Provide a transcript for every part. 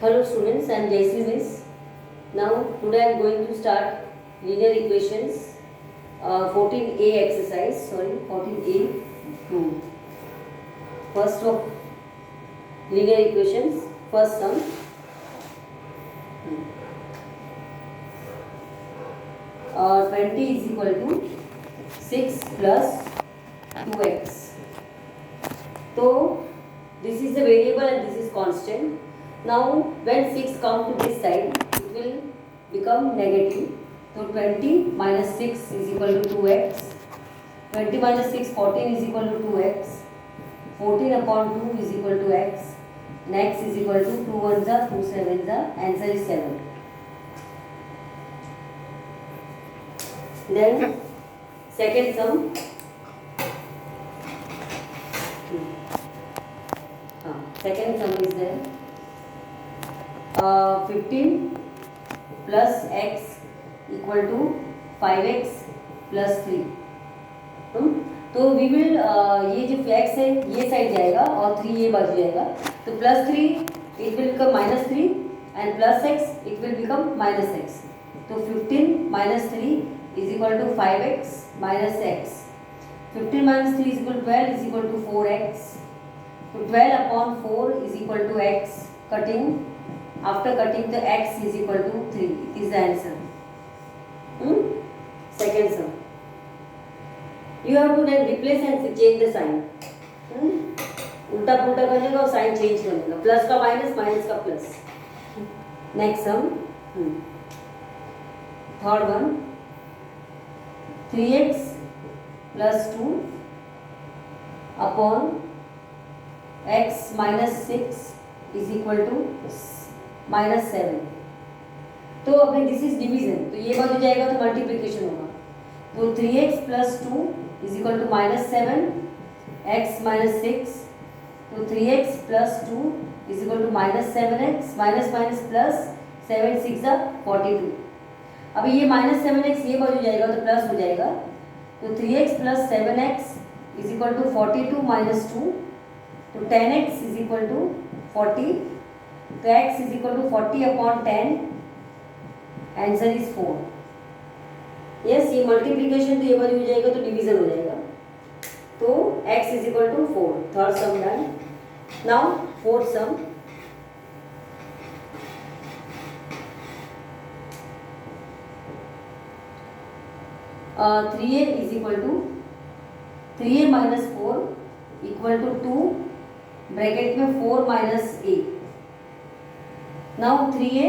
Hello students, I am Jayashree Miss. Now today I am going to start linear equations 14a exercise, 14a. First of linear equations, first sum. 20 is equal to 6 plus 2x. So this is the variable and this is constant. Now when 6 come to this side, it will become negative. So 20 minus 6 is equal to 2x. 20 minus 6, 14 is equal to 2x. 14 upon 2 is equal to x. And x is equal to 2 ones are 2 sevens are. Answer is 7. Then second sum. Second sum is there. 15 plus x equal to 5x plus 3. तो we will ये जो x है ये side जाएगा और 3 ये बाजू जाएगा. तो plus 3 it will become minus 3 and plus x it will become minus x. तो 15 minus 3 is equal to 5x minus x. 15 minus 3 is equal to 12 is equal to 4x. So 12 upon 4 is equal to x. Cutting, after cutting the x is equal to 3. It is the answer. Second sum. You have to then replace and change the sign. उल्टा पुल्टा करने का और sign change करने का. Plus का minus, minus का plus. Next sum. Third one. 3x plus 2 upon x minus 6 is equal to minus 7. तो अभी दिस इज डिवीजन, तो ये बाजू जाएगा तो मल्टीप्लिकेशन होगा. तो 3x plus 2 is equal to minus 7 x minus 6. तो 3x plus 2 is equal to minus 7x minus minus plus 7 6 are 42. अभी ये minus 7x ये बाजू जाएगा तो प्लस हो जाएगा. तो 3x plus 7x is equal to 42 minus 2. तो 10x is equal to 40. तो x is equal to 40 upon 10. Answer is 4. Yes, ये मल्टीप्लिकेशन तो ये बाजू हो जाएगा तो डिवीजन हो जाएगा. तो x is equal to 4. Third some done. Now fourth some. Uh, 3a is equal to 3a minus 4 equal to 2 bracket में 4 minus a. Now 3a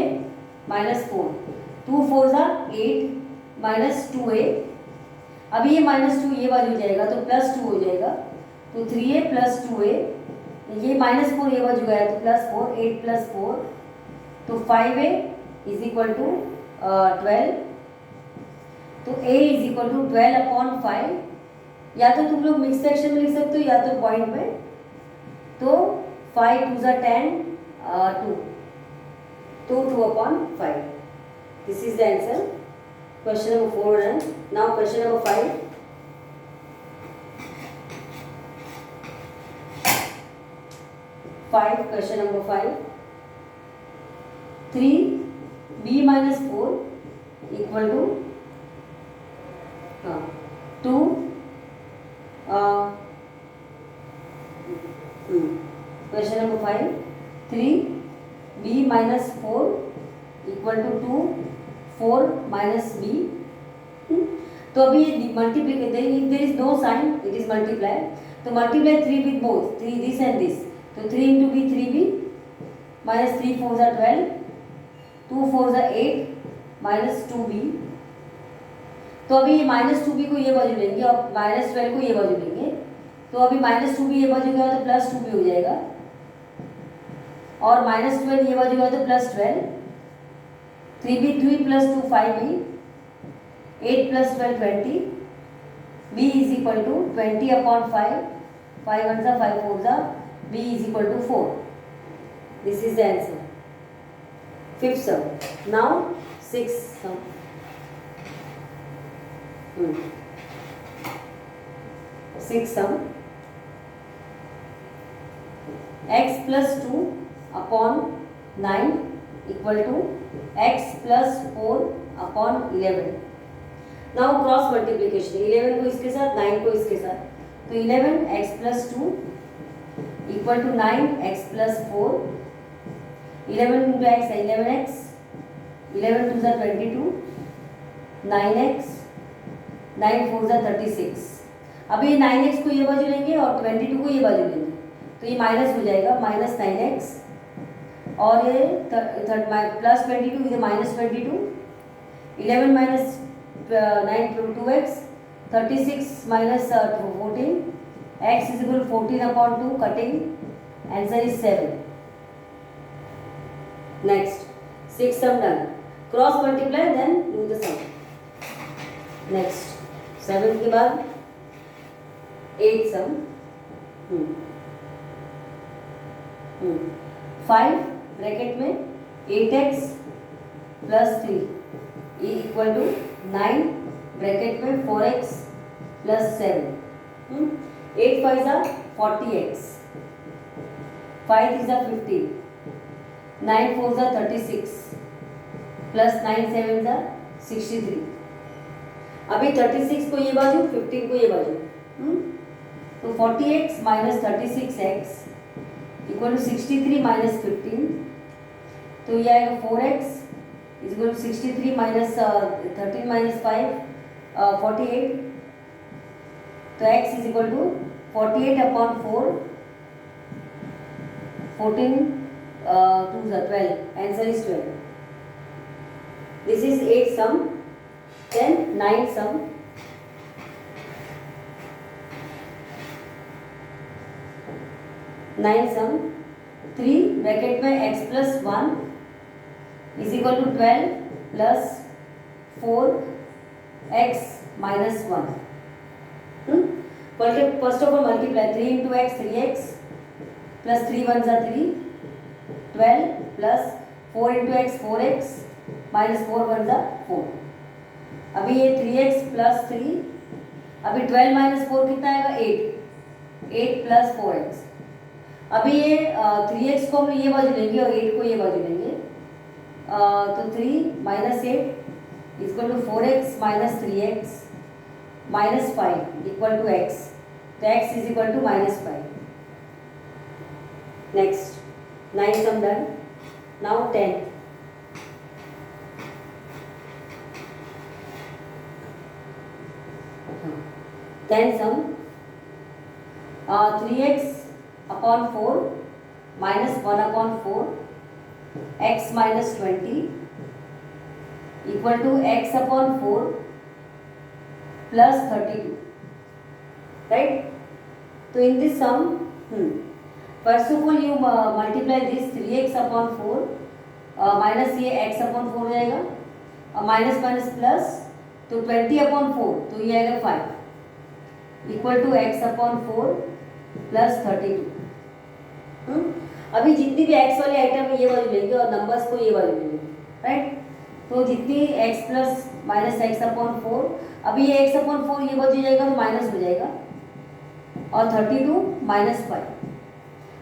minus 4. 2 4s are 8 minus 2a. अभी ये minus 2 ये बाजू जाएगा तो plus 2 हो जाएगा. तो 3a plus 2a. ये minus 4 ये बाजू गया तो plus 4. 8 plus 4. तो 5a is equal to 12. तो a is equal to 12 upon 5. या तो तुम लोग मिक्स सेक्शन में लिख सकते हो या तो पॉइंट में. तो 5 2 ज़ा 10 2. तो 2 upon 5. This is the answer. Question number 4 done. Now question number 5. Question number 5. 3b minus 4 equal to 2 question number 5. 3b minus 4 equal to 2 4 minus b. तो अभी ये multiplication, there is no sign, it is multiply. तो multiply 3 with both, 3 this and this. तो 3 into b 3b minus 3 4s are 12. 2 4s are 8 minus 2b. तो अभी ये minus 2b को ये बाजू लेंगे और माइनस 12 को ये बाजू लेंगे. तो अभी माइनस 2b ये बाजू गया तो प्लस 2b हो जाएगा और माइनस 12 ये बाजू गया तो plus 12. 3b 3 plus 2 5b. 8 plus 12 20. b is equal to 20 upon 5. 5 1 ज़ा 5 4 ज़ा. b is equal to 4. This is the answer. Fifth sum. Now sixth sum. Sixth sum. x plus 2 upon 9 equal to x plus 4 upon 11. Now cross multiplication, 11 को इसके साथ, 9 को इसके साथ, तो 11 x plus 2 equal to 9 x plus 4. 11 into x है 11x, 11 to ज़ा 22, 9x, 9 four ज़ा 36. अभी ये 9x को ये बाजू लेंगे और 22 को ये बाजू लेंगे, तो ये माइनस हो जाएगा, माइनस 9x, और ये प्लस 22 इधर minus 22. 11 minus 9 2x, 36 minus 14, x is equal 14 upon 2, cutting, answer is 7. Next 6 sum done. Cross multiply then do the sum. Next 7 के बाद 8 सम. 5 ब्रैकेट में 8x plus 3 equal to 9 bracket में 4x plus 7. 8 5 ज़ा 40x, 5 3 ज़ा 15, 9 4 ज़ा 36 plus 9 7 ज़ा 63. अभी 36 को ये बाजू, 15 को ये बाजू, तो 40x minus 36x equal to 63 minus 15, तो ये आएगा 4x is equal to 63 minus 13 minus 5 48, तो x is equal to 48 upon 4, 14 2 12, answer is 12. This is 8 sum. Then 9 sum. 9 sum. 3 bracket में x plus 1 is equal to 12 plus 4x minus 1. First of all multiply 3 into x 3x plus 3 1 ज़ा 3, 12 plus 4 into x 4x minus 4 1 ज़ा 4. अभी ये 3x plus 3, अभी 12 minus 4 कितना आएगा 8, 8 plus 4x. अभी ये 3x को हम ये बाजू लेंगे और 8 को ये बाजू लेंगे, तो 3 minus 8 equal to 4x minus 3x minus 5 equal to x, तो x is equal to minus 5. Next 9 sum done. Now 10. 10 sum. 3x upon 4 minus 1 upon 4 x minus 20 equal to x upon 4 plus 32. Right? So in this sum, first of all you multiply this 3x upon 4 minus ये x upon 4 हो जाएगा, और minus minus plus, तो 20 upon 4, तो ये आएगा 5 equal to x upon 4 plus 32. अभी जितनी भी x वाली आइटम है ये वाली लेंगे और नंबर्स को ये वाली लेंगे. राइट? तो जितनी x plus minus x upon 4, अभी ये x अपॉन 4 ये बच जाएगा तो माइनस हो जाएगा, और 32 माइनस 5.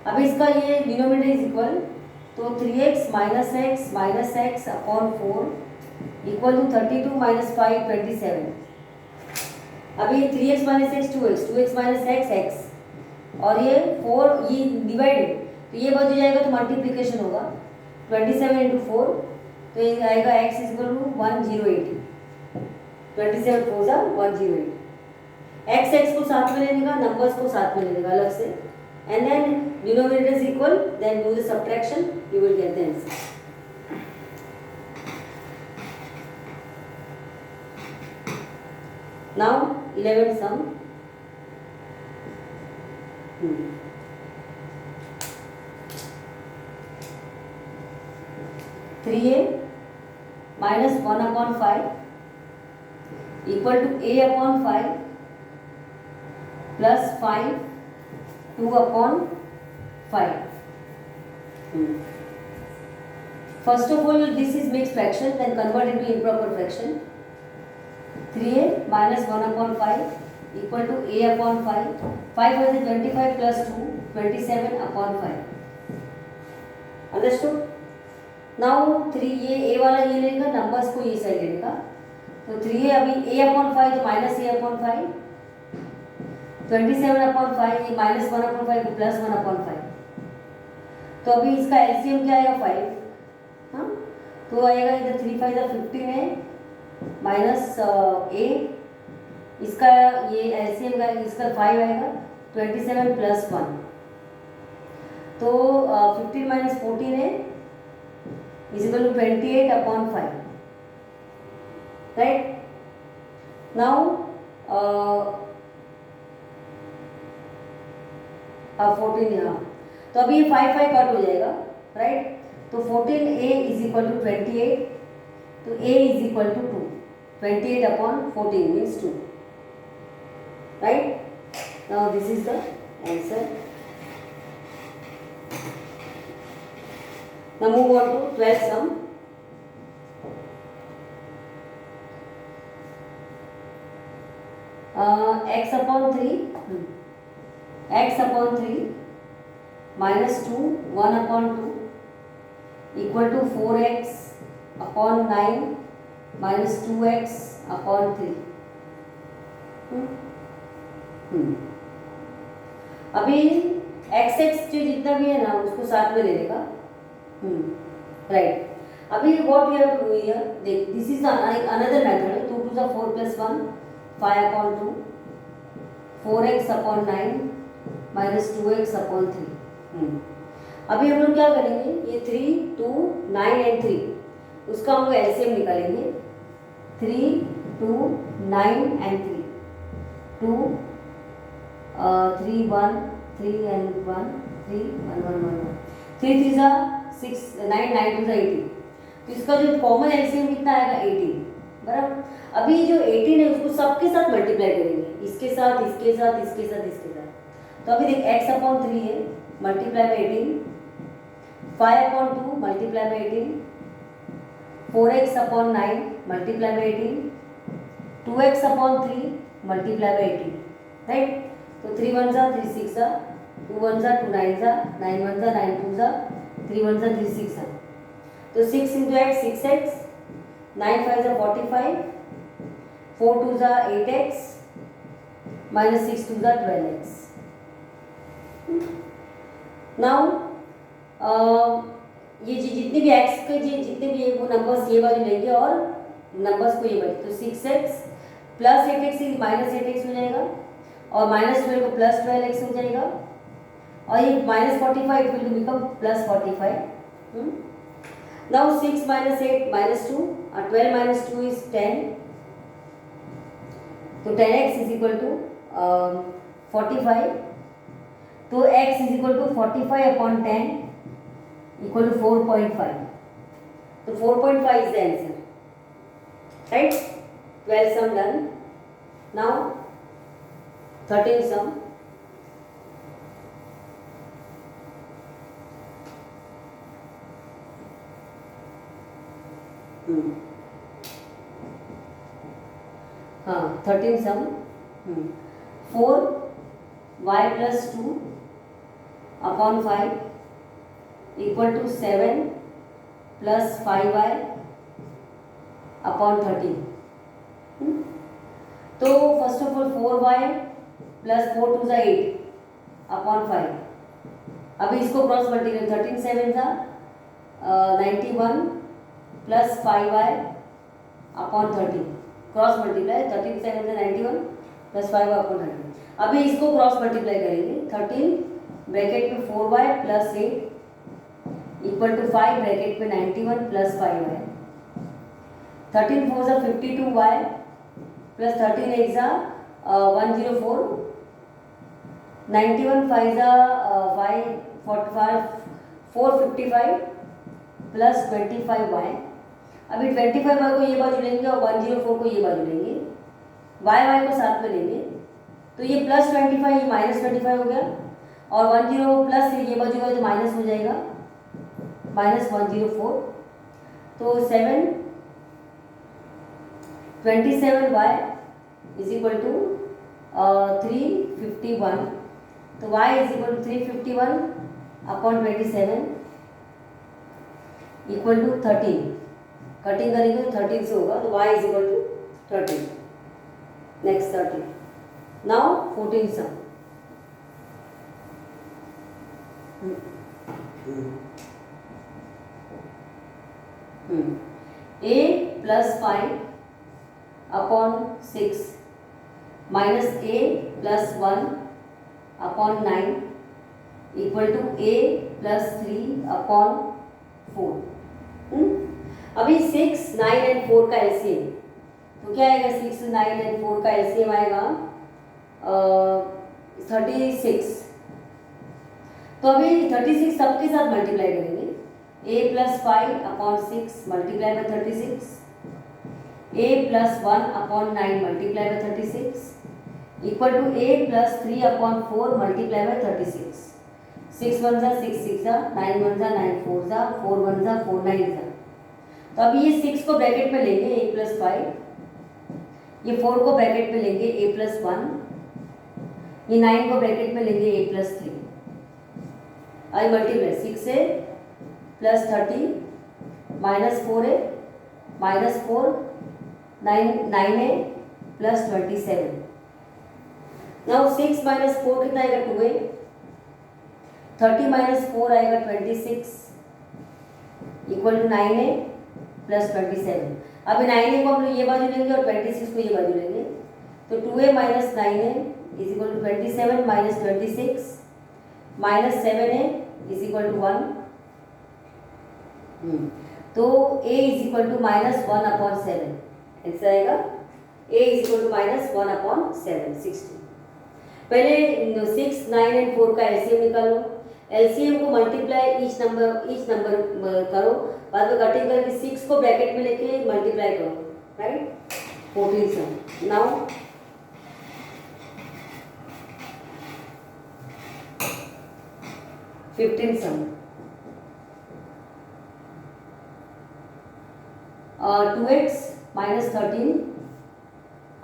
अभी इसका ये डिनोमिनेटर इज इक्वल, तो 3x minus x upon 4 equal to 32 minus 5 27. अभी 3x minus x 2x minus x, और ये 4 ये डिवाइडेड, तो ये बच जाएगा तो मल्टीप्लिकेशन होगा 27 इंटू 4, तो ये आएगा x इज इक्वल टू 1080. 27 4 ज़ा 108. x को साथ में लेने का, नंबर्स को साथ में लेने का अलग से, and then denominator is equal, then do the subtraction, you will get the answer. Now 11 sum. 3a minus 1 upon 5 equal to a upon 5 plus 5 2 upon 5. First of all, this is mixed fraction, then convert into improper fraction. 3a minus 1 upon 5 equal to a upon 5. 5 is 25 plus 2, 27 upon 5. Understood? Now 3 ये ए वाला ये लेगा, numbers को ये side लेगा, तो 3 है अभी a अपॉन 5 तो माइनस a अपॉन 5, 27 अपॉन 5 ये माइनस 1 अपॉन 5 को प्लस 1 अपॉन 5, तो अभी इसका एलसीएम क्या आएगा 5, हाँ तो आएगा इधर 3 5 15 है माइनस a, इसका ये एलसीएम का इसका 5 आएगा 27 प्लस 1, तो 15 माइनस 14 है is equal to 28 upon 5, right. Now 14 यहाँ, तो अभी ये 5 5 कट हो जाएगा, राइट, तो 14a इज इक्वल टू 28, तो a is equal to 2, 28 upon 14 means 2, right. Now this is the answer. Now move on to 12th sum. X upon 3 minus 2 1 upon 2 equal to 4x upon 9 minus 2x upon 3. अभी x जो जितना भी है ना उसको साथ में ले लेगा, राइट। अभी what we have to do here, देख this is another method, 2 to the 4 plus 1 5 upon 2 4x upon 9 minus 2x upon 3। अभी हम लोग क्या करेंगे, ये 3 2 9 एंड 3 उसका हम लोग एलसीएम निकालेंगे, 3 2 9 एंड 3 2 3 1 3 and 1 3 1 1 1 3 3 जा 6 9 9 2 जा 18, तो इसका जो कॉमन एलसीएम कितना आएगा 18, बराबर। अभी जो 18 है उसको सबके साथ मल्टीप्लाई करेंगे, इसके साथ इसके साथ इसके साथ इसके साथ, तो अभी देख x अपॉन 3 है multiply by 18, 5 upon 2 multiply by 18, 4x upon 9 multiply by 18, 2x upon 3 multiply by 18, right. तो 3 1 जा 3 6 जा 2 1 जा 2 9 जा 9 1 जा 9 2 जा 3 1 जा 3 6 जा, तो 6 into x 6x, 9 5 जा 45, 4 2 जा 8x minus 6 2 जा 12x। नाउ ये जितने भी x के जितने भी वो नंबर्स ये वाले लेंगे और नंबर्स को ये वाले, तो 6x plus 8x minus 8x हो जाएगा और माइनस 12 को प्लस 12x हो जाएगा और ये minus 45 will become plus 45। Now 6 minus 8 minus 2 और 12 माइनस 2 इज 10, तो 10x इज इक्वल टू 45, तो x is equal to 45 upon 10 equal to 4.5, तो 4.5 is the answer, right. 12 sum done. Now 13 sum. हाँ 13 sum. 4y plus 2 upon 5 equal to 7 plus 5y upon 13. तो first of all 4y plus 4 2 जा 8 upon 5, अभी इसको cross multiply 13 7 जा 91 plus 5y upon 13 cross multiply 13 7 जा 91 plus 5y upon 13। अभी इसको cross multiply करेंगे 13 ब्रैकेट में 4y plus 8 equal to 5 bracket में 91 प्लस 5y, 13 4 जा 52y प्लस 13 8 जा 104, 91 5 जा 5 45 455 प्लस 25y। अभी 25y को ये बाजू लेंगे और 104 को ये बाजू लेंगे, y को साथ में लेंगे, तो ये प्लस 25 ये माइनस 25 हो गया और 10 प्लस ये बाजू का तो माइनस हो जाएगा माइनस 104, तो 27y इज इक्वल टू 351, तो y is equal to 351 upon 27 equal to 13, cutting करेंगे तो 13 से होगा, तो y is equal to 13, next 13. Now 14 sum. A plus 5 upon 6 minus A plus 1 upon 9 equal to A plus 3 upon 4. अभी 6, 9 and 4 का LCM, तो क्या आएगा? 6, 9 एंड 4 का एलसीएम आएगा 36. तो अभी 36 सबके साथ मल्टीप्लाई करेंगे. A plus 5 upon 6 multiply by 36, A plus 1 upon 9 multiply by 36 equal to A plus 3 upon 4 multiply by 36. 6 1 जा 6 6 जा, 9 1 जा 9 4 जा, 4 1 जा 4 9 जा. तो अभी ये 6 को ब्रैकेट में लेंगे A plus 5, ये 4 को ब्रैकेट में लेंगे A plus 1, ये 9 को ब्रैकेट में लेंगे A plus 3. आई मल्टीप्लाई 6 से plus 30 minus 4a minus 4 9a plus 27. Now 6 minus 4 कितना आएगा? 2a. 30 माइनस 4 आएगा 26 इक्वल टू 9a प्लस 27. अभी 9a को हम लोग ये बाजू लेंगे और 26 को ये बाजू लेंगे, तो 2a minus 9a is equal to 27 minus 26 minus 7a is equal to 1. तो a is equal to minus 1 upon 7 ऐसा आएगा. a is equal to minus 1 upon 7 16. पहले 6, 9 एंड 4 का एलसीएम निकालो. एलसीएम को मल्टीप्लाई ईच नंबर करो, बाद में कटिंग करके 6 को ब्रैकेट में लेके मल्टीप्लाई करो, right. 14 some. Now 15 some. 2x minus 13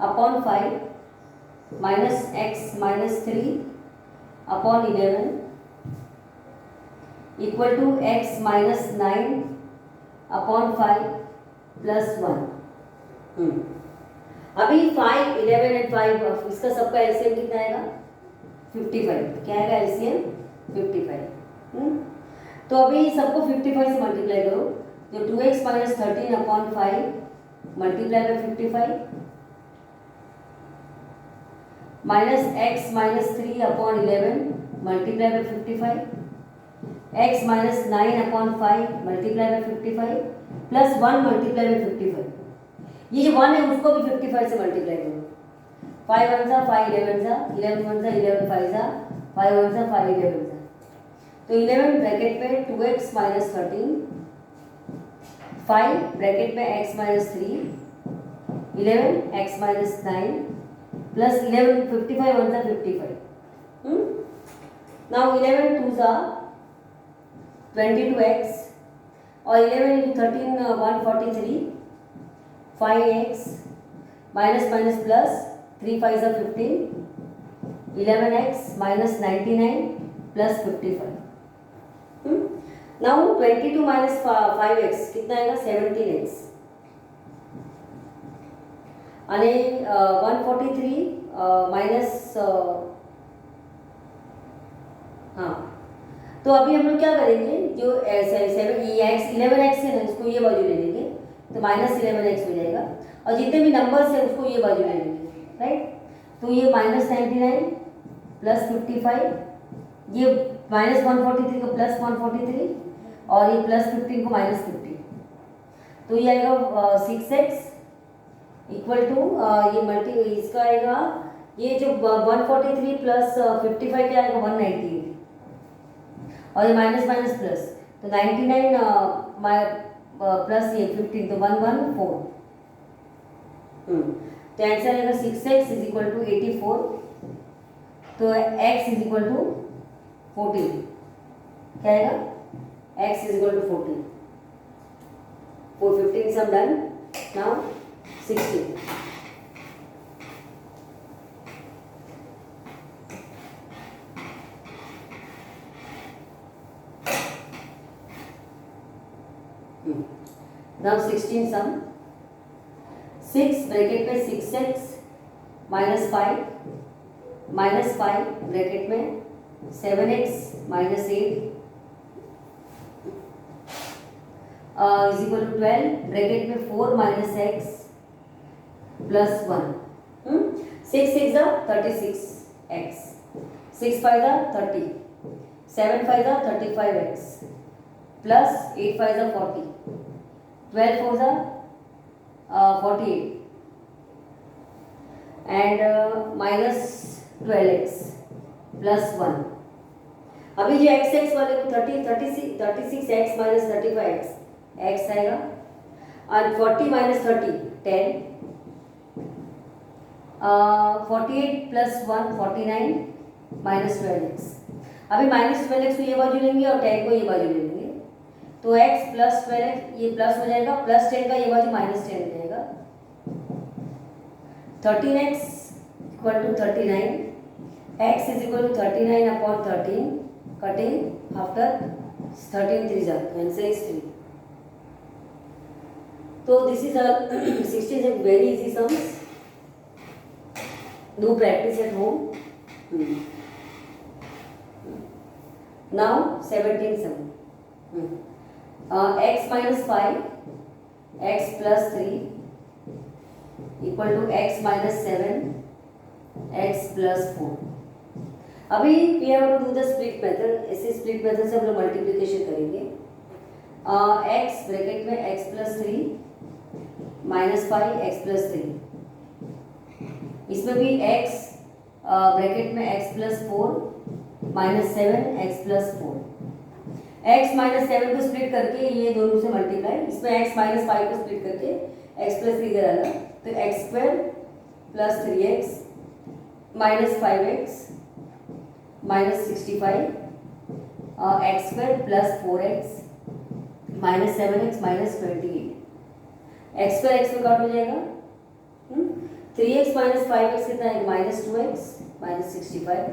upon 5 minus x minus 3 upon 11 equal to x minus 9 upon 5 plus 1. अभी 5, 11 एंड 5 इसका सबका एलसीएम कितना आएगा? 55. क्या आएगा एलसीएम? 55. तो अभी सबको 55 से मल्टीप्लाई करो, तो 2x minus 13 upon 5 multiply by 55 minus x minus 3 upon 11 multiply by 55 x minus 9 upon 5 multiply by 55 plus 1 multiply by 55. ये जो 1 है उसको भी 55 से मल्टीप्लाई करो. 5 1 जा 5 11 जा 11 1 जा 11 5 जा 5 1 जा 5 11 जा. तो 11 ब्रैकेट में 2x माइनस 13 5 ब्रैकेट में x minus 3 11 x minus 9 plus 11 55 1 जा 55. नाउ 11 2 जा 22x और 11 into 13 143 5x minus minus plus 3 5 जा 15 11x minus 99 plus 55. Now 22 minus 5x कितना आएगा? 17x. आणि 143 माइनस हाँ, तो अभी हम लोग क्या करेंगे? जो 11x है ना उसको ये बाजू ले लेंगे, तो माइनस 11x हो जाएगा, और जितने भी नंबर्स है उसको ये बाजू ले लेंगे, राइट. तो ये माइनस 99 प्लस 55, ये माइनस 143 को प्लस 143 और ये प्लस 15 को माइनस 15. तो ये आएगा 6x इक्वल टू ये मल्टी इसका आएगा, ये जो 143 प्लस 55 क्या आएगा? 198 और ये माइनस माइनस प्लस, तो 99 प्लस ये 15 तो 114. तो आंसर आएगा 6x इज इक्वल टू 84. तो x इज इक्वल टू 14. क्या आएगा? x is equal to 14. For 15 sum done. Now 16. Now 16 sum 6 bracket में 6x माइनस 5 ब्रैकेट में 7x minus 8 is equal to 12 bracket में 4 minus x plus 1 6 6 36 x 6 5 30 7 5 35x plus 8 5 40 12 4 48 and minus 12x plus 1। अभी जो x x वाले को 36x minus 35x x आएगा और 40 minus 30 10 48 plus 1 49 minus 12x। अभी माइनस 12x को ये बाजू लेंगे और 10 को ये बाजू ले लेंगे तो x प्लस 12x ये प्लस हो जाएगा प्लस 10 का ये बाजू माइनस 10 हो जाएगा 13x equal to 39 x is equal to 39 upon 13 cutting after 13 3 answer is 3। तो this is 16 is very easy sums. Do practice at home. Now 17 sum. X minus 5 x plus 3 equal to x minus 7 x plus 4। अभी we have to do the split method. ऐसे split method से हम लोग multiplication करेंगे। x bracket में x plus 3 minus 5 x plus 3 इसमें भी x bracket में x plus 4 minus 7 x plus 4 x minus 7 को स्प्लिट करके ये दोनों से मल्टीप्लाई इसमें x माइनस 5 को स्प्लिट करके x प्लस 3 कराना तो x square plus 3x minus 5x minus 65 x square plus 4x minus 7x minus 28 x square x में काट हो जाएगा 3x माइनस 5x कितना है minus 2x minus 65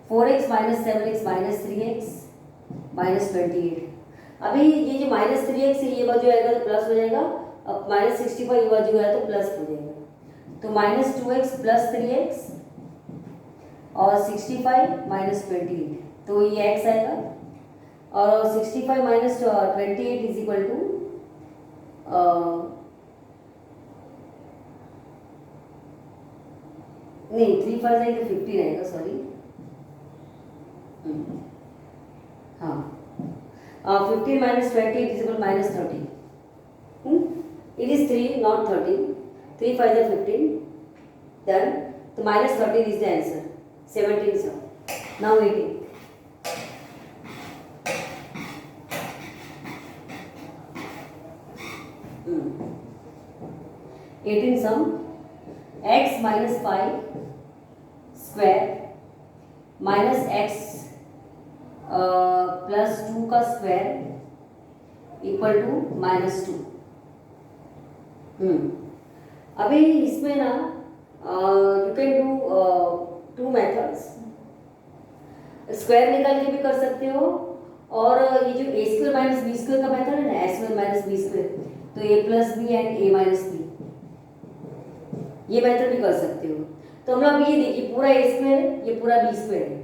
4x minus 7x minus 3x minus 28। अभी ये जो माइनस 3x है ये बाजू आएगा तो प्लस हो जाएगा अब माइनस 65 ये बाजू आया तो प्लस हो जाएगा तो माइनस 2x प्लस 3x और 65 माइनस 28 तो ये x आएगा और 65 माइनस 28 इज इक्वल टू नहीं 3 5 आएगा 15 आएगा सॉरी हाँ 15 minus 20 it is equal to minus 30 it is 3 not 13 3 5 is 15 done so minus 13 is the answer 17 sir now 18 18 sum x minus 5 square minus x plus 2 का square equal to minus 2। अभी इसमें ना you can do 2 methods square निकाल के भी कर सकते हो और ये जो a square minus B square का मेथड है ना a square minus B square तो a plus B and a minus B ये मेथड भी कर सकते हो। तो हम लोग ये देखिए पूरा a स्क्वायर ये पूरा b स्क्वायर है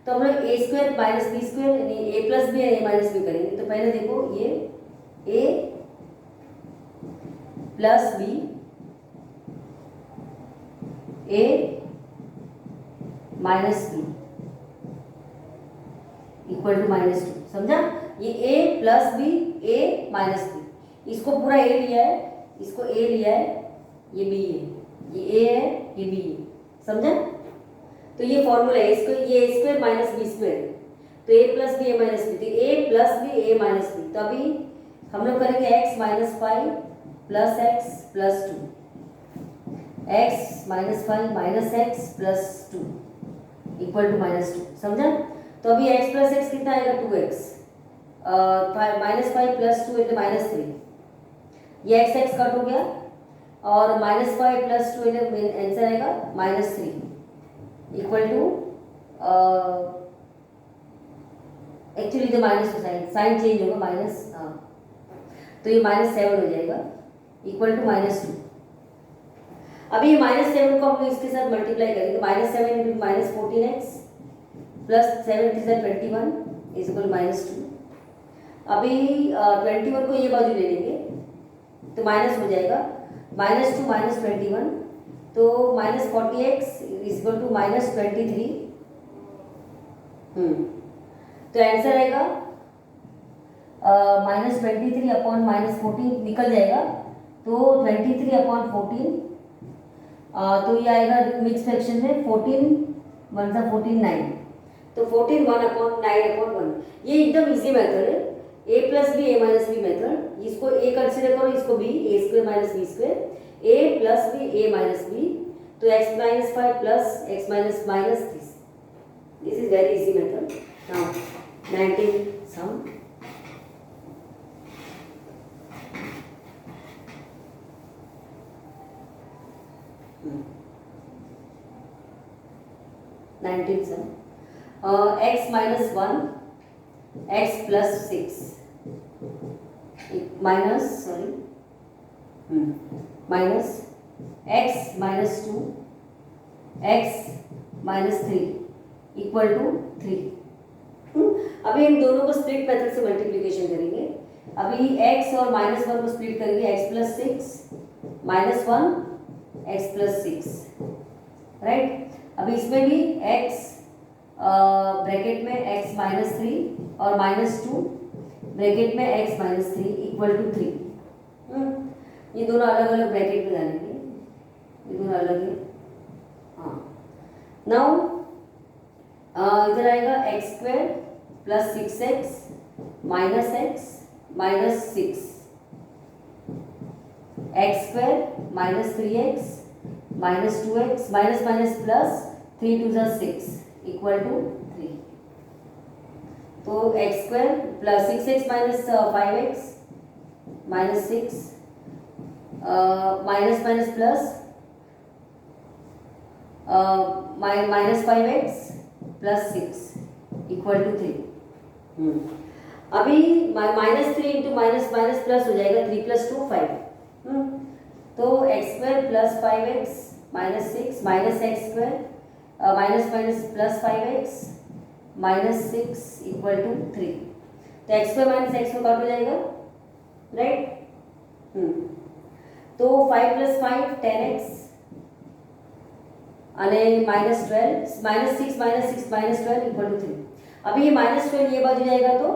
तो हम लोग A square minus B square यानी A plus B A minus B करेंगे। तो पहले देखो ये A plus B A minus B equal to minus 2 समझा। ये A plus B A minus B इसको पूरा ए लिया है इसको ए लिया है ये बी है ये ए है ये बी है समझा। तो ये फॉर्मूला है इसको ये A square minus B square तो A plus B A minus B तो A plus B A minus B तो अभी हम लोग करेंगे x minus 5 plus x plus 2 x minus 5 minus x plus 2 equal to minus 2 समझा। तो अभी एक्स प्लस एक्स कितना आएगा 2x minus 5 plus 2 into minus 3 ये एक्स एक्स कट हो गया और माइनस 5 प्लस 2 इनटू आंसर आएगा minus 3 equal to actually the minus sign change होगा माइनस तो ये -7 हो जाएगा इक्वल टू -2। अभी ये -7 को हम लोग इसके साथ मल्टीप्लाई करेंगे, -7 into -14x plus 7 3 21 is equal -2। अभी 21 को ये बाजू ले लेंगे तो माइनस हो जाएगा, -2 -21 तो -40x इज इक्वल टू -23। तो आंसर आएगा -23 अपॉन -14 निकल जाएगा, तो 23 अपॉन 14, तो ये आएगा मिक्स फ्रैक्शन में 14 1 सा 14 9, तो 14 1 अपॉन 9 अपॉन 1। ये एकदम इजी मेथड है, a plus B A minus B method. इसको a कंसिडर करो, इसको b, a square minus B square, a plus B A minus B, तो x minus 5 plus x minus minus this is very easy method. Now 19 sum. x minus 1 x plus 6 minus x minus 2 x minus 3 equal to 3। अभी इन दोनों को split method से multiplication करेंगे। अभी x और -1 को split करेंगे, x plus 6 minus 1 x plus 6, right. अभी इसमें भी x ब्रैकेट में x माइनस 3 और -2 ब्रैकेट में x माइनस 3 इक्वल टू 3। ये दोनों अलग अलग ब्रैकेट में डालेंगे, ये दोनों अलग है। हाँ, नाउ इधर आएगा x square plus 6x minus x minus 6, x square minus 3x minus 2x minus minus plus 3 2 ज़ा 6 इक्वल टू 3। तो x square plus 6x minus 5x minus 6 minus minus plus minus 5x plus 6 equal to 3। अभी -3 into minus minus plus हो जाएगा, 3 plus 2 5। तो x square plus 5x minus 6 minus x square minus minus plus 5x minus 6 equal to 3। तो x square minus x में काट हो जाएगा, right. तो 5 प्लस 5 10x અને -12 -6 -6 -12 इक्वल टू 3। अभी ये -12 ये बाजू जाएगा तो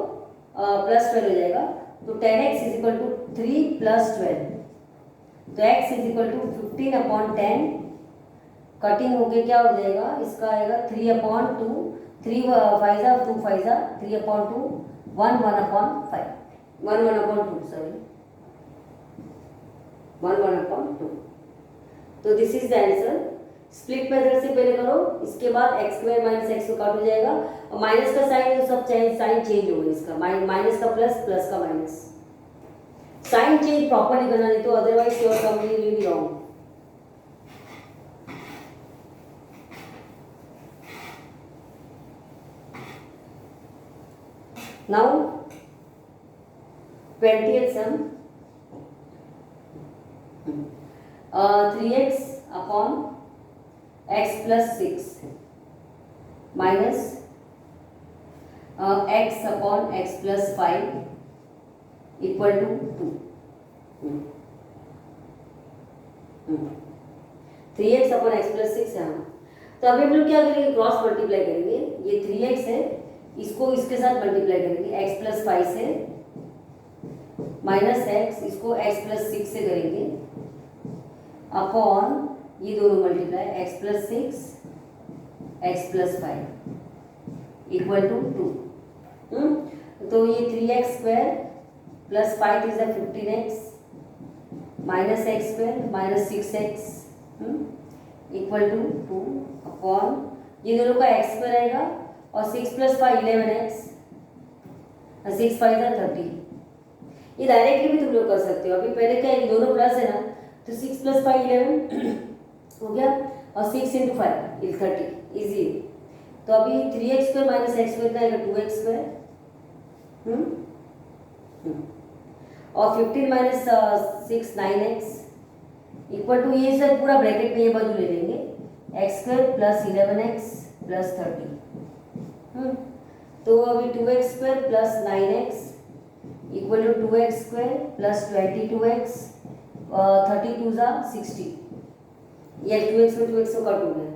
+12 हो जाएगा, तो 10x is equal to 3 plus 12, तो x is equal to 15 upon 10, cutting होके क्या हो जाएगा, इसका आएगा 3 अपॉन 2, 3 5 ज़ा 2 5 ज़ा 3 upon 2 1 1 upon 5 1 1 upon 2 sorry 1 1 upon 2। तो this is the answer. Split method से पहले करो, इसके बाद x स्क्वायर माइनस x को काट हो जाएगा, और माइनस का साइन तो सब साइन चेंज होगा, इसका माइनस का प्लस प्लस का माइनस, साइन चेंज प्रॉपर्ली करना, नहीं तो otherwise your summary will be wrong. Now 20th sum, 3x upon x plus 6 minus x upon x plus 5 equal to 2। 3x upon x plus 6 है। तो अभी हम लोग क्या करेंगे, क्रॉस मल्टीप्लाई करेंगे। ये 3x है, इसको इसके साथ मल्टीप्लाई करेंगे, x plus 5 से माइनस x, इसको x plus 6 से करेंगे अपॉन ये दोनों multiply x plus 6 x plus 5 equal to 2। तो ये 3x square plus 5 is 15x minus x square minus 6x equal to 2 upon ये दोनों का x स्क्वायर आएगा, और 6 प्लस 5 11x, 6 5 ज़ा 30। ये डायरेक्टली भी तुम लोग कर सकते हो। अभी पहले क्या है, दोनों प्लस है ना, तो 6 प्लस 5 11 हो गया, और 6 इंटू 5 इज 30, इजी। तो अभी 3x square minus x square का आएगा 2x स्क्वायर, और 15 माइनस 6 9x इक्वल टू, ये सब पूरा ब्रैकेट में ये बाजू ले लेंगे, x square plus 11x plus 30। तो अभी 2x square plus 9x equal to 2x square plus 22x, 32 ज़ा 60, ये 2x में 2x को कट हो गया।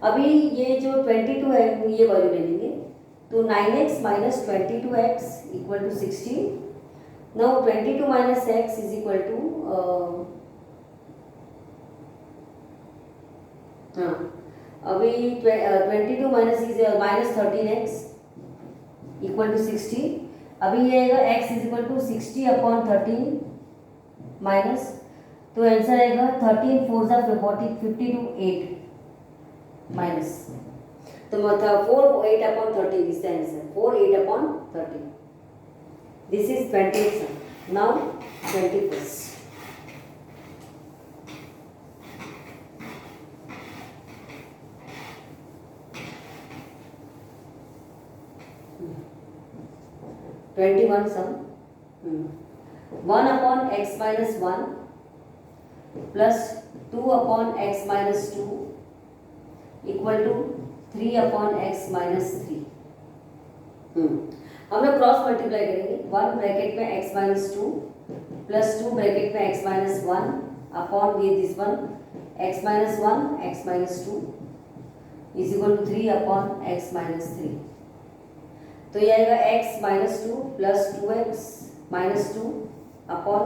अभी ये जो 22 है ये बाजू ले लेंगे, तो 9x minus 22x equal to 60। Now 22 minus x is equal to, हाँ अभी 22 minus is minus 13x equal to 60। अभी ये आएगा x is equal to 60 upon 13 minus, तो आंसर आएगा 13 4 ज़ा 40 52 8 माइनस, तो मतलब 4 8 upon 30 is the answer, 4 8 upon 30। This is 20th। Now 21st। Sum 1 upon x minus 1 plus 2 upon x minus 2 equal to 3 upon x minus 3। हम लोग cross multiply करेंगे, 1 bracket में x minus 2 plus 2 bracket में x minus 1 upon ये this one x minus 1 x minus 2 is equal to 3 upon x minus 3। तो ये आएगा x minus 2 plus 2x minus 2 upon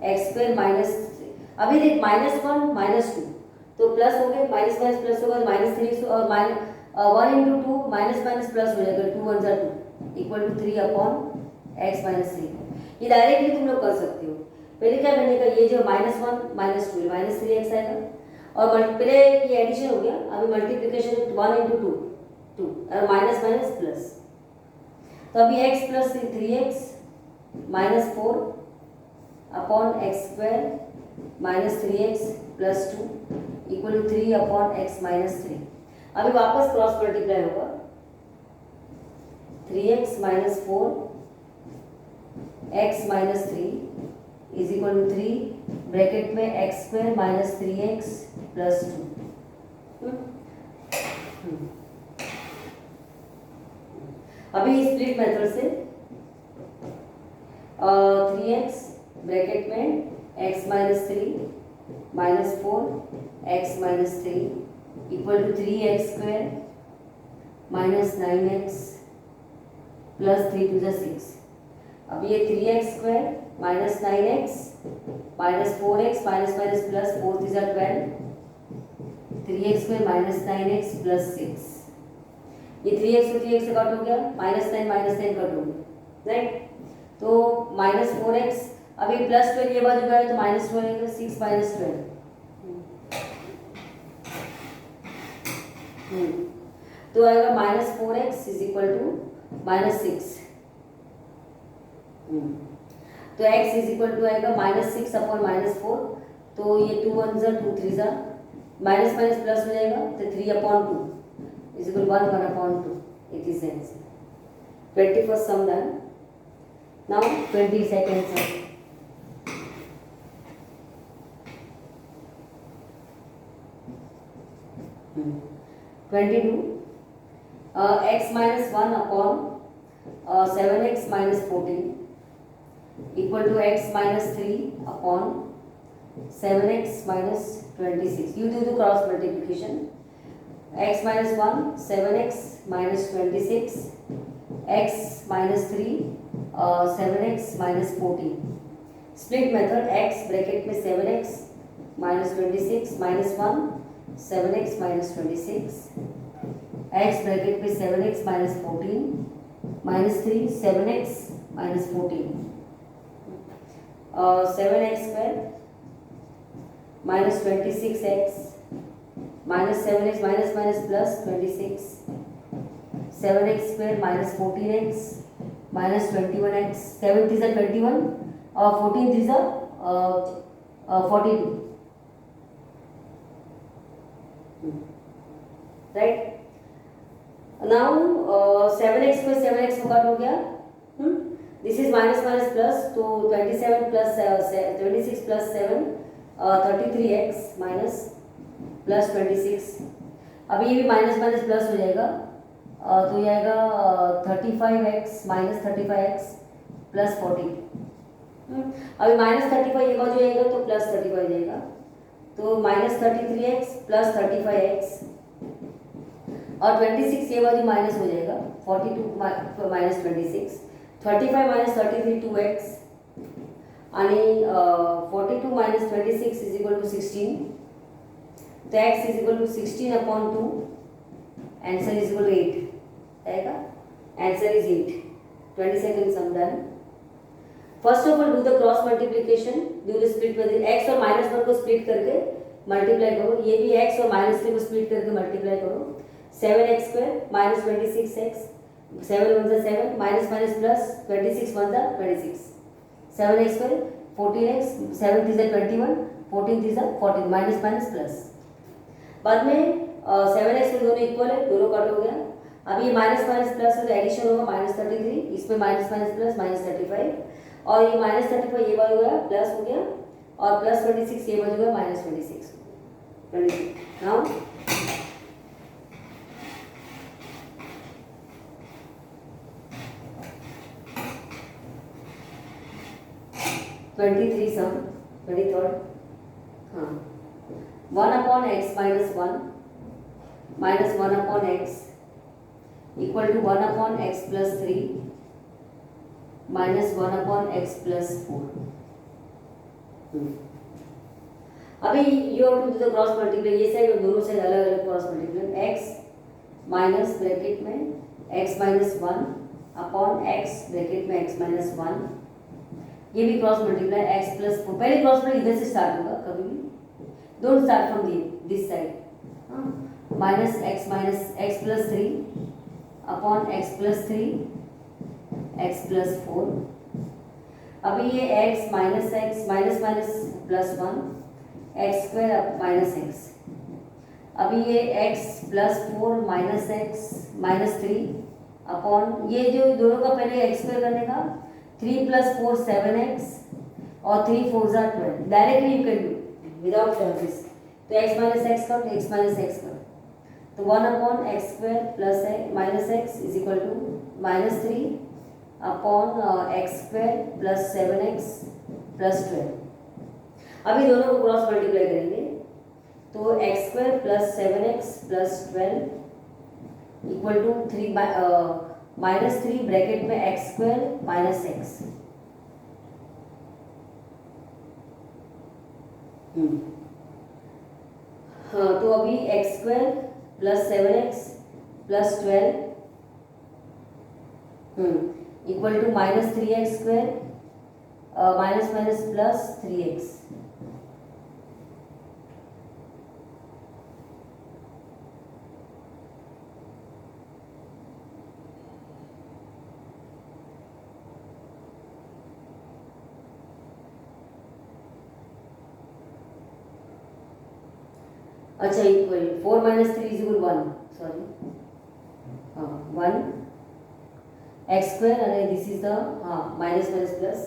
x square minus, अभी देख minus 1 minus 2 तो plus हो गया, माइनस माइनस प्लस होगा माइनस 3 और minus 1 into 2 minus minus plus हो जाएगा, 2 1 ज़ा 2 equal to 3 upon x minus 3। ये डायरेक्टली तुम लोग कर सकते हो। पहले क्या करने का, ये जो माइनस 1 माइनस 2 माइनस 3x आएगा और पहले ये एडिशन हो गया, अभी मल्टीप्लिकेशन 1 इंटू 2 और माइनस माइनस प्लस, तो अभी x plus 3x minus 4 upon x square minus 3x plus 2 equal to 3 upon x minus 3। अभी वापस क्रॉस मल्टीप्लाई होगा, 3x minus 4 x minus 3 is equal to 3 bracket में x square minus 3x plus 2। अभी split method से 3x bracket में x minus 3 minus 4 x minus 3 equal to 3x square minus 9x plus 3 two ज़ा 6। अब ये 3x square minus 9x minus 4x minus minus plus 4 टू ज़ा 12, 3x square minus 9x plus 6। ये 3x को 3x से cut हो गया, माइनस 9 कट हो गया, राइट। तो माइनस 4x, अभी प्लस 12 ये बाजू का है तो माइनस 12 6 माइनस 12, तो आएगा minus 4x is equal to minus 6। तो x इज इक्वल टू आएगा माइनस 6 अपॉन माइनस 4, तो ये 2 1 ज़ा 2 3 ज़ा माइनस माइनस प्लस हो जाएगा, तो 3 upon 2 is equal 1 1 upon 2। It is answer. 21st sum done. Now 22nd sum. Hmm. 22 x minus 1 upon 7x minus 14 equal to x minus 3 upon 7x minus 26. You do the cross multiplication. X minus 1 7x minus 26, x minus 3 7x minus 14. Split method, x bracket में 7x minus 26 minus 1 7x minus 26, x bracket में 7x minus 14 minus 3 7x minus 14, 7x square minus 26x minus 7x minus minus plus 26, 7x square minus 14x minus 21x, 7 3 is 21 और 14 3 is 42, right। now 7x square 7x को cut हो गया, this is minus minus plus, तो 27 plus 26 plus 7 33x minus plus 26। अभी ये भी minus minus plus हो जाएगा, तो ये आएगा 35x माइनस 35x प्लस 40। अभी माइनस 35 ये बाजू जाएगा तो प्लस 35 जाएगा, तो माइनस 33x प्लस 35x और 26 ये बाजू माइनस हो जाएगा, 42 माइनस 26, 35 माइनस 33 2x आणि 42 माइनस 26 इज इक्वल टू 16, तो x is equal to 16 upon 2, answer is equal to 8 आएगा, answer is 8। 22nd sum done. First of all do the cross multiplication, do the split by x और minus 1 को split करके multiply करो, ये भी x और minus 3 को split करके मल्टीप्लाई करो, 7x स्क्वायर माइनस 26x, 7 1 जा 7 माइनस माइनस प्लस 26 1 जा 26, 7x स्क्वायर 14x, 7 3 जा 21, 14 3 जा 14 माइनस माइनस प्लस। बाद में 7x में दोनों इक्वल है, दोनों कट हो गया। अब ये माइनस माइनस प्लस हो तो एडिशन होगा माइनस 33, इसमें माइनस माइनस प्लस माइनस 35, और ये माइनस 35 ये बार हो गया प्लस हो गया, और प्लस 26 ये बार हो गया माइनस 26। नाउ 23 सम 23rd, हाँ 1 upon x minus 1 minus 1 upon x equal to 1 upon x plus 3 minus 1 upon x plus 4। अभी you have to do the cross multiply, ये साइड और दोनों साइड अलग अलग cross multiply, x minus bracket में x minus 1 upon x bracket में x minus 1, ये भी क्रॉस मल्टीप्लाई x प्लस 4। पहले क्रॉस मल्टीप्लाई इधर से स्टार्ट होगा, कभी भी don't start from this side, minus x plus 3 upon x plus 3 x plus 4। अभी ये x minus minus plus 1 x square minus x, अभी ये x plus 4 minus x minus 3 upon ये जो दोनों का पहले x स्क्वायर करने का 3 प्लस 4 7x और 3 4 ज़ा 12, directly you can do without this, तो x माइनस एक्स का x माइनस एक्स का, तो 1 upon x square plus minus x is equal to minus 3 upon x square plus 7x plus 12। अभी दोनों को क्रॉस मल्टीप्लाई करेंगे, तो x square plus 7x plus 12 equal to 3 minus 3 bracket में x square minus x, हाँ तो अभी x square plus 7x plus 12 equal to minus 3x square minus minus plus 3x। अच्छा equal 4 minus 3 is equal 1, sorry हाँ 1 x square अरे this is the हाँ minus minus plus,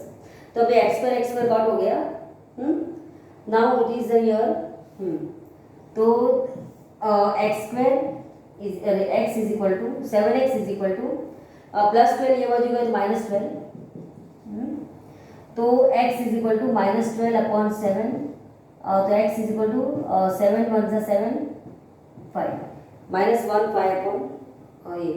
तो अभी x square cut हो गया, now it is the year, तो x square is x is equal to 7x is equal to plus 12 ये बाजू गया माइनस 12, तो x is equal to minus 12 upon 7, तो x इज इक्वल टू 7 1 जा 7 5 minus 1 5 upon ये,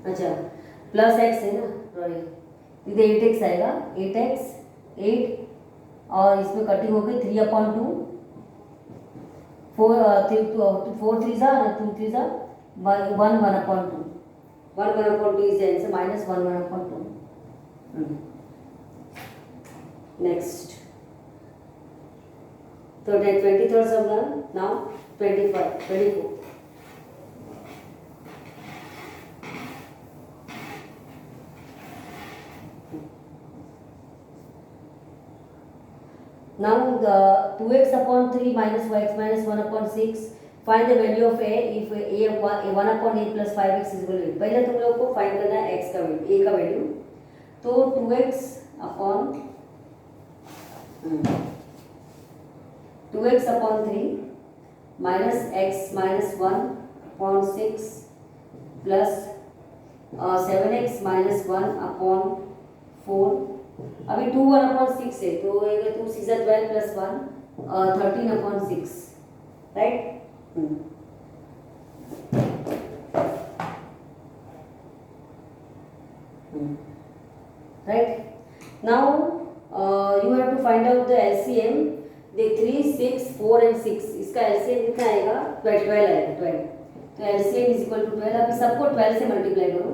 अच्छा प्लस x है ना, सॉरी इधर 8x आएगा, 8x 8 और इसमें कटिंग हो गई 3 अपॉन 2 4 3 जा 2 3 जा 1 1 upon 2 1 1 upon 2 is answer minus 1 1 upon 2। Next तो 23rd sum done, now 24 Now the 2x upon 3 minus yx minus 1 upon 6, find the value of a if a 1 upon a plus 5x is equal to 8. पहले तुम लोग को find करना है x का value, a का value. तो 2x upon 3 minus x minus 1 upon 6 plus 7x minus 1 upon 4। अभी 2 1 upon 6 है तो 2 6 12 plus 1 13 upon 6, right? Right? Now you have to find out the LCM. The 3 6 4 and 6 इसका LCM कितना आएगा? 12 आएगा, 12। तो LCM is equal to 12। अभी सबको 12 से मल्टीप्लाई करो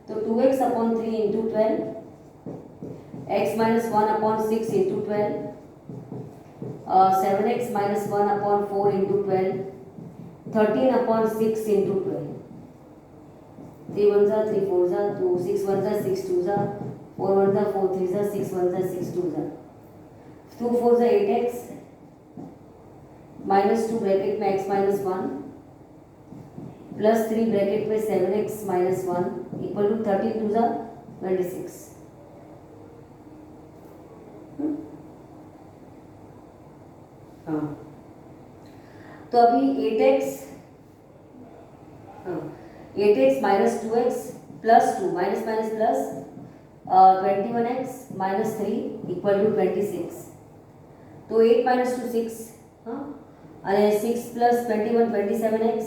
तो 2x upon 3 into 12, x minus 1 upon 6 into 12, 7x minus 1 upon 4 into 12, 13 upon 6 into 12। 3 1s are 3 4s are 2, 6 1s are 6 2s are 4 1s are 4 3s are 6 1s are 6 2s are 2 4s are 8x minus 2 bracket में x minus 1 plus 3 bracket में 7x minus 1 equal to 13 2s are 26। हाँ तो अभी 8x minus 2x plus 2 minus minus plus 21x minus 3 equal to 26। तो 8 minus 2 6, हाँ अरे 6 plus 21 27x,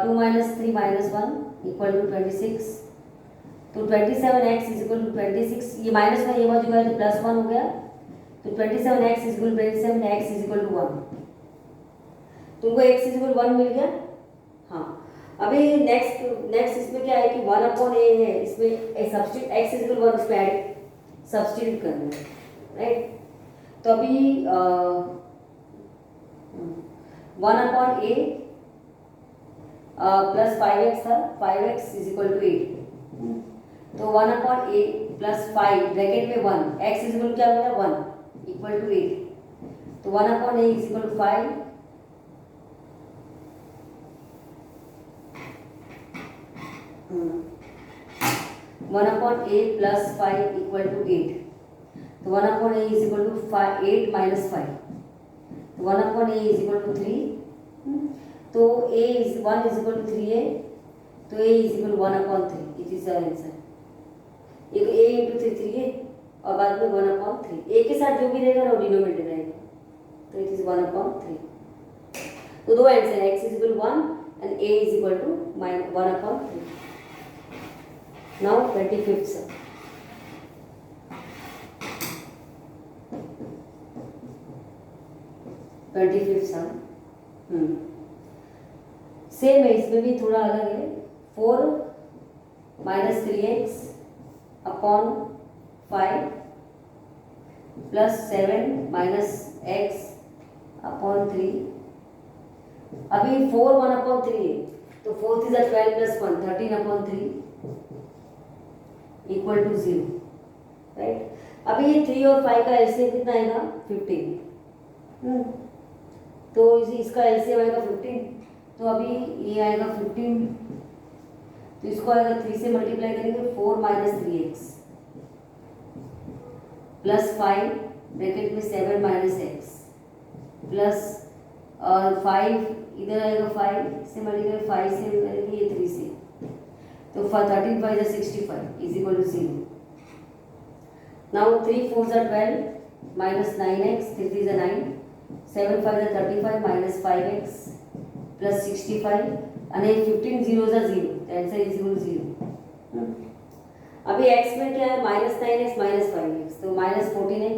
2 minus 3 minus 1 equal to 26। तो 27x is equal to 26, ये minus में ये बाजू गया तो प्लस 1 हो गया। तो 27x is equal to 27x is equal to 1। तुमको x इज इक्वल 1 मिल गया। हाँ अभी नेक्स्ट इसमें क्या है कि 1 अपॉन a है, इसमें सब्स्टिट्यूट x इज इक्वल 1 उसमें ऐड सब्स्टिट्यूट करना है, राइट? तो अभी 1 अपॉन a प्लस 5x था, 5x इज इक्वल टू 8। तो 1 अपॉन a प्लस 5 ब्रैकेट में 1, x इज इक्वल क्या मिला 1 इक्वल टू 8। तो 1 upon a is equal to 5, 1 upon a plus 5 equal to 8। तो 1 upon a is equal to 8 minus 5। तो 1 upon a is equal to 3। तो a is 1 is equal to 3a, तो a is equal 1 upon 3। It is our answer. एक a into 3 3a और बाद में 1 upon 3। a के साथ जो भी रहेगा वो डिनोमिनेटर रहेगा, तो इट इज 1 अपॉन 3। तो दो आंसर है, x is equal 1 and a is equal to 1 upon 3। Now 25th sum. Same है, इसमें भी थोड़ा अलग है। 4 minus 3x upon 5 plus 7 minus x upon 3। अभी 4 1 अपॉन 3 है, तो 4 is 12 plus 1 13 upon 3 equal to 0, right? अभी ये 3 और 5 का एलसीएम कितना आएगा 15। तो इसका एलसीएम आएगा 15। तो अभी ये आएगा 15, तो इसको आएगा 3 से मल्टीप्लाई करेंगे, 4 माइनस 3x प्लस 5 ब्रैकेट में 7 माइनस x प्लस 5 इधर आएगा 5 से मल्टीप्लाई 5 से करेंगे ये 3 से, तो 13 5 is 65 is equal to 0. Now 3 4s are 12 minus 9x, 3 3s are 9, 7 5s are 35 minus 5x plus 65 and 15 zeros are 0. The answer is equal to 0. अभी x में क्या है minus 9x minus 5x, तो minus 14x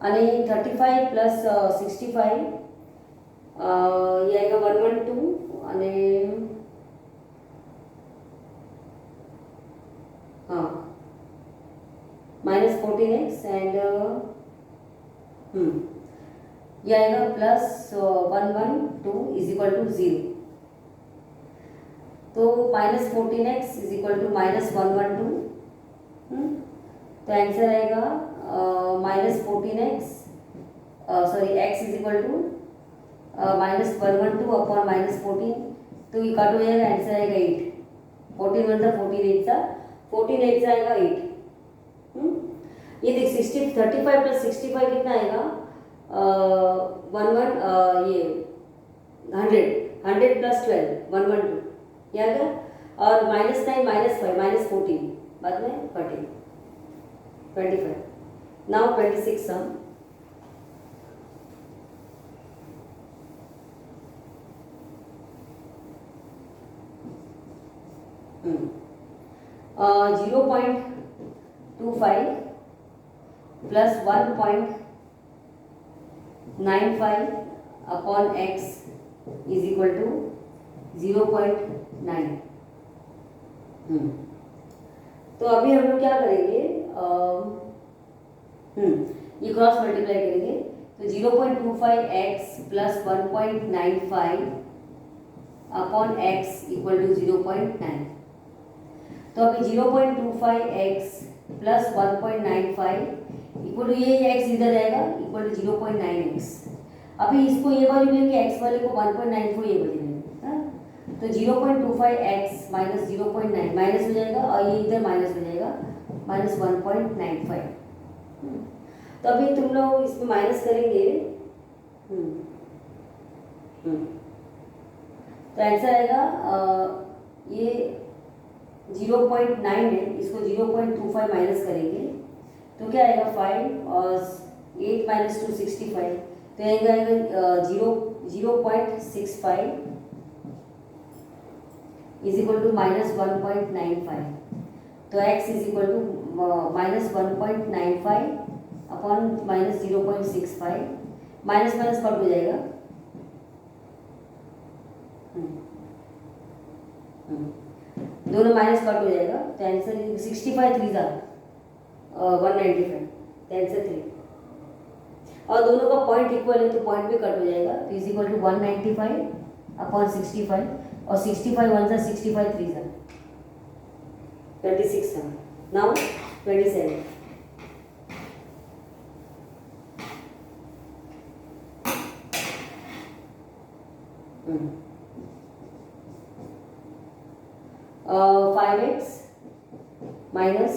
आणि 35 plus 65 ये आएगा 112 आणि हाँ माइनस 14x एंड ये आएगा प्लस 112 इज इक्वल टू 0। तो minus 14x is equal to minus 112। तो आंसर आएगा -14x, sorry x is equal to -112 upon -14। तो ये कट हो जाएगा, आंसर आएगा 8। 14 वन था 14 8 था, 14 8 से आएगा 8। ये देख 60 35 प्लस 65 कितना आएगा, 100 प्लस 12 112 याद है। और -9 -5 -14 बाद में 40 25। Now 26 some. uh, 0.25 plus 1.95 upon x is equal to 0.9। तो अभी हम लोग क्या करेंगे, ये क्रॉस मल्टीप्लाई करेंगे। तो 0.25x plus 1.95 upon x equal to 0.9। तो अभी 0.25x प्लस 1.95 इक्वल टू ये x इधर आएगा इक्वल टू 0.9x। अभी इसको ये बाजू लेंगे, x वाले को 1.94 ये बाजू लेंगे। तो 0.25x माइनस 0.9 माइनस हो जाएगा और ये इधर माइनस हो जाएगा, माइनस 1.95। तो अभी तुम लोग इसमें माइनस करेंगे, तो आंसर आएगा ये 0.9 है, इसको 0.25 माइनस करेंगे तो क्या आएगा 5 और 8 माइनस 2 65। तो आएगा 0.65 इज इक्वल टू माइनस 1.95। तो x is equal to minus 1.95 upon minus 0.65, minus minus cut हो जाएगा। दोनों माइनस कट हो जाएगा, तो आंसर 65 3 जा 195, तो आंसर 3। और दोनों का पॉइंट इक्वल है तो पॉइंट भी कट हो जाएगा, तो इज इक्वल टू 195 अपॉन 65 और 65 1 जा 65 3 जा 26 था। Now 27। Five x minus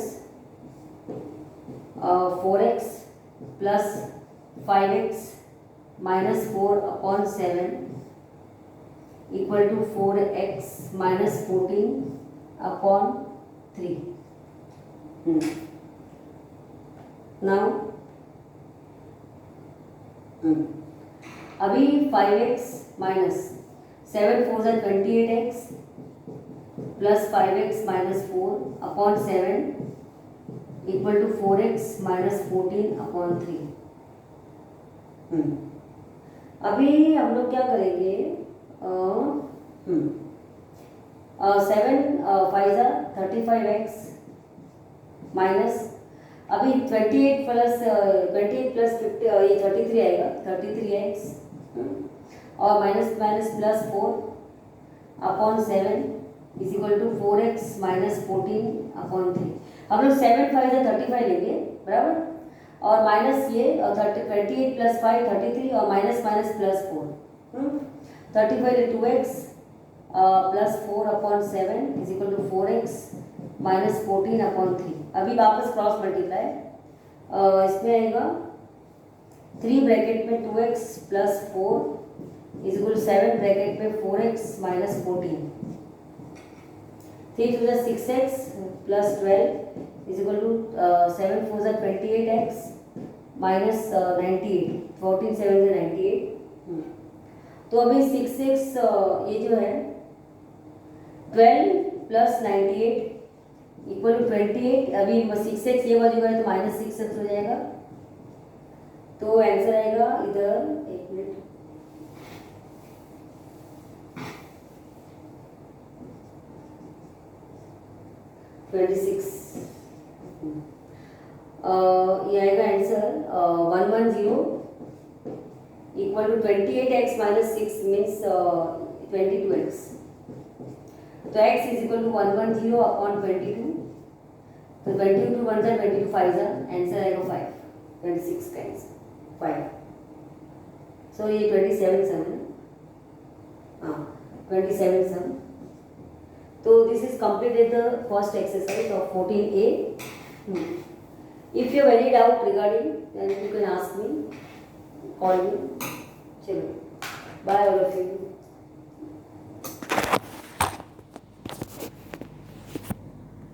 4x plus 5x minus 4 upon 7 equal to 4x minus 14 upon 3। Now अभी 5x माइनस 7 4 जा 28x plus 5x minus 4 upon 7 equal to 4x minus 14 upon 3। अभी हम लोग क्या करेंगे, 7 5 जा 35x माइनस अभी 28 प्लस 50 ये 33 आएगा 33x और minus minus plus 4 upon 7 is equal to 4x minus 14 upon 3। हम लोग 7 5 जा 35 लेंगे बराबर, और माइनस ये 28 प्लस 5 33 और माइनस माइनस प्लस 4 35 है 2x plus 4 upon 7 is equal to 4x minus 14 upon 3। अभी वापस क्रॉस मल्टीप्लाई, इसमें आएगा 3 ब्रैकेट में 2x plus 4 is equal to 7 bracket में 4x minus 14। 3 to the 6x plus 12 is equal to 7 4 the 28x minus 98 14 7 the 98। तो अभी 6x ये जो है 12 प्लस 98 इक्वल टू 28। अभी 6x ये वाली है तो माइनस 6x हो जाएगा, तो आंसर आएगा इधर 1 मिनट 26। ये आएगा answer 110 equal to 28x minus 6 means 22x। तो x is equal to 110 upon 22, तो 22 1 जा 22 5 जा, आंसर आएगा 5, 26 टाइम्स 5, सो ये 27 सम है, हाँ 27 सम. So this is completed the first exercise of 14A. If you have any doubt regarding, then you can ask me, call me. Chalo, bye all of you.